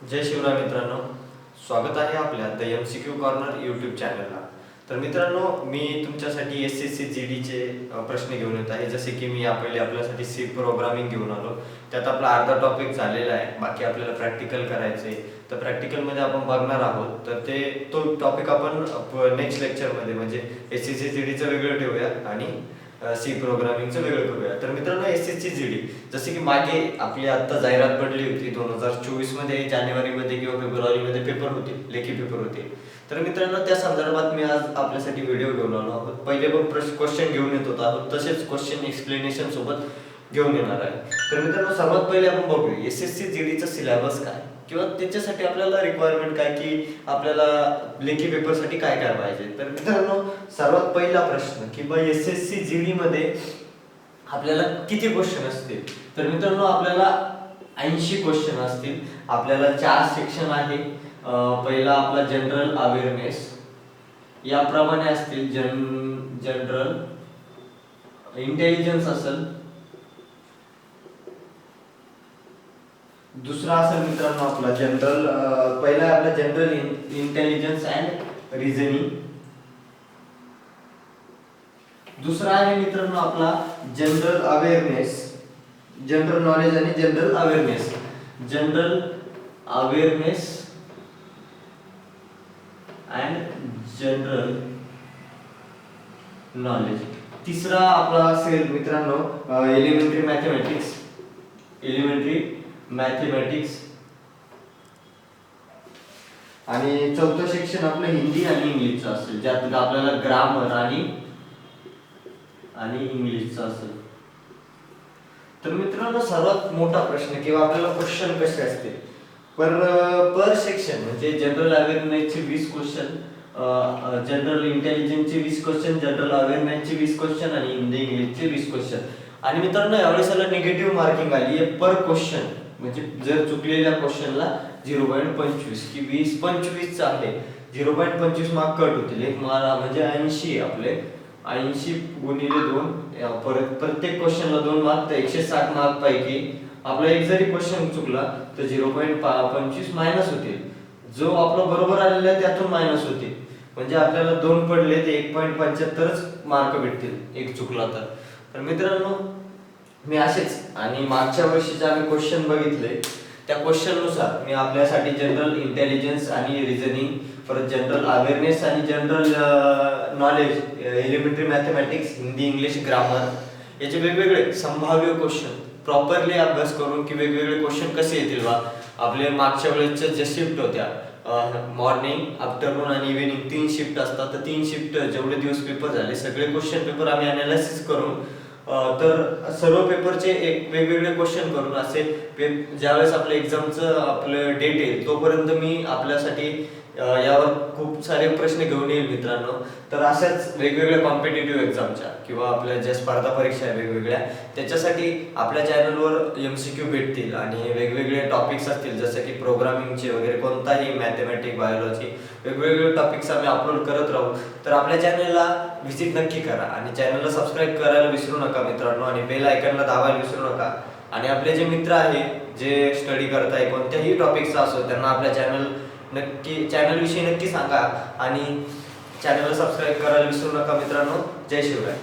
जय शिवराय मित्रांनो, स्वागत आहे आपल्या द MCQ कॉर्नर यूट्यूब चॅनलला. तर मित्रांनो, मी तुमच्यासाठी SSC GDचे प्रश्न घेऊन येत आहे. जसे की मी पहिले आपल्यासाठी सी प्रोग्रामिंग घेऊन आलो. त्यात आपला अर्धा टॉपिक झालेला आहे, बाकी आपल्याला प्रॅक्टिकल करायचे. तर प्रॅक्टिकलमध्ये आपण बघणार आहोत. तर तो टॉपिक आपण नेक्स्ट लेक्चरमध्ये म्हणजे SSC GDचं वेगळं ठेवूया आणि सी प्रोग्रामिंगचं वेगळं करूया. तर मित्रांनो, SSC GD जसे की मागे आपली आता जाहिरात पडली होती 2024 मध्ये, जानेवारीमध्ये किंवा फेब्रुवारीमध्ये पेपर होते, लेखी पेपर होते. तर मित्रांनो, त्या संदर्भात मी आज आपल्यासाठी व्हिडिओ घेऊन आलो आहोत. पहिले पण क्वेश्चन घेऊन येत होता आहोत, तसेच क्वेश्चन एक्सप्लेनेशन सोबत घेऊन येणार आहे. तर मित्रांनो, सर्वात पहिले आपण बघूया SSC GDचा सिलेबस काय किंवा त्याच्यासाठी आपल्याला रिक्वायरमेंट काय, की आपल्याला लेखी पेपरसाठी काय काय पाहिजे. तर मित्रांनो, सर्वात पहिला प्रश्न की SSC GD मध्ये आपल्याला किती क्वेश्चन असतील. तर मित्रांनो, आपल्याला 80 क्वेश्चन असतील. आपल्याला 4 सेक्शन आहे. पहिला आपला जनरल अवेअरनेस याप्रमाणे असतील. जनरल इंटेलिजन्स असेल. दुसरा असेल मित्रांनो आपला पहिला आपला जनरल इंटेलिजन्स अँड रिझनिंग. दुसरा आहे मित्रांनो आपला जनरल अवेअरनेस, जनरल नॉलेज आणि general awareness. General awareness and general knowledge. तिसरा आपला असेल मित्रांनो एलिमेंटरी मॅथमॅटिक्स. Elementary mathematics. आणि चौथं सेक्शन आपलं हिंदी आणि इंग्लिशचं असेल, ज्यात आपल्याला ग्रामर आणि इंग्लिशचं असेल. तर मित्रांनो, सर्वात मोठा प्रश्न किंवा आपल्याला क्वेश्चन कसे असतील पर सेक्शन म्हणजे जनरल अवेअरनेसचे 20 क्वेश्चन, जनरल इंटेलिजन्सचे 20 क्वेश्चन, जनरल अवेअरनेसचे 20 क्वेश्चन आणि हिंदी इंग्लिशचे 20 क्वेश्चन. आणि मित्रांनो, यावेळेस निगेटिव्ह मार्किंग आली आहे पर क्वेश्चन. म्हणजे जर चुकलेल्या क्वेश्चनला 0.25 की 20-25 आहे, 0.25 मार्क कट होतील. एक म्हणजे 80 आपले 80 गुणिले 2, परत प्रत्येक क्वेश्चनला 2 मार्क. तर 160 मार्क पैकी आपला एक जरी क्वेश्चन चुकला तर 0.25 मायनस होतील. जो आपला बरोबर आलेला आहे त्यातून मायनस होतील. म्हणजे आपल्याला 2 पडले ते 1.75च मार्क भेटतील एक चुकला तर. तर मित्रांनो, मी असेच आणि मागच्या वर्षीचे आम्ही क्वेश्चन बघितले, त्या क्वेश्चन नुसार मी आपल्यासाठी जनरल इंटेलिजन्स आणि रिझनिंग, परत जनरल अवेअरनेस आणि general knowledge, elementary mathematics, Hindi English grammar याचे वेगवेगळे संभाव्य क्वेश्चन प्रॉपरली अभ्यास करून की वेगवेगळे क्वेश्चन कसे येतील बा. आपले मागच्या वेळेसच्या ज्या शिफ्ट होत्या, मॉर्निंग, आफ्टरनून आणि इव्हिनिंग 3 शिफ्ट असतात. तर 3 शिफ्ट जेवढे दिवस पेपर झाले सगळे क्वेश्चन पेपर आम्ही अनालिसिस करून तर सर्व पेपरचे एक वेगवेगळे क्वेश्चन करून असे ज्यावेळेस आपल्या एक्झामचं आपलं डेट येईल तोपर्यंत मी आपल्यासाठी यावर खूप सारे प्रश्न घेऊन येईल मित्रांनो. तर अशाच वेगवेगळ्या कॉम्पिटेटिव्ह एक्झामच्या किंवा आपल्या ज्या स्पर्धा परीक्षा आहे वेगवेगळ्या, त्याच्यासाठी आपल्या चॅनलवर MCQ भेटतील आणि वेगवेगळे टॉपिक्स असतील, जसं की प्रोग्रामिंगचे वगैरे, कोणताही मॅथमॅटिक्स, बायोलॉजी, वेगवेगळे टॉपिक्स आम्ही अपलोड करत राहू. तर आपल्या चॅनलला व्हिजिट नक्की करा आणि चॅनलला सबस्क्राईब करायला विसरू नका मित्रांनो, आणि बेल आयकॉनला दाबायला विसरू नका. आणि आपले जे मित्र आहे जे स्टडी करताय कोणत्याही टॉपिकचा असो, त्यांना आपल्या चॅनल विषयी नक्की सांगा आणि चॅनलला सबस्क्राईब करायला विसरू नका मित्रांनो. जय शिवराय.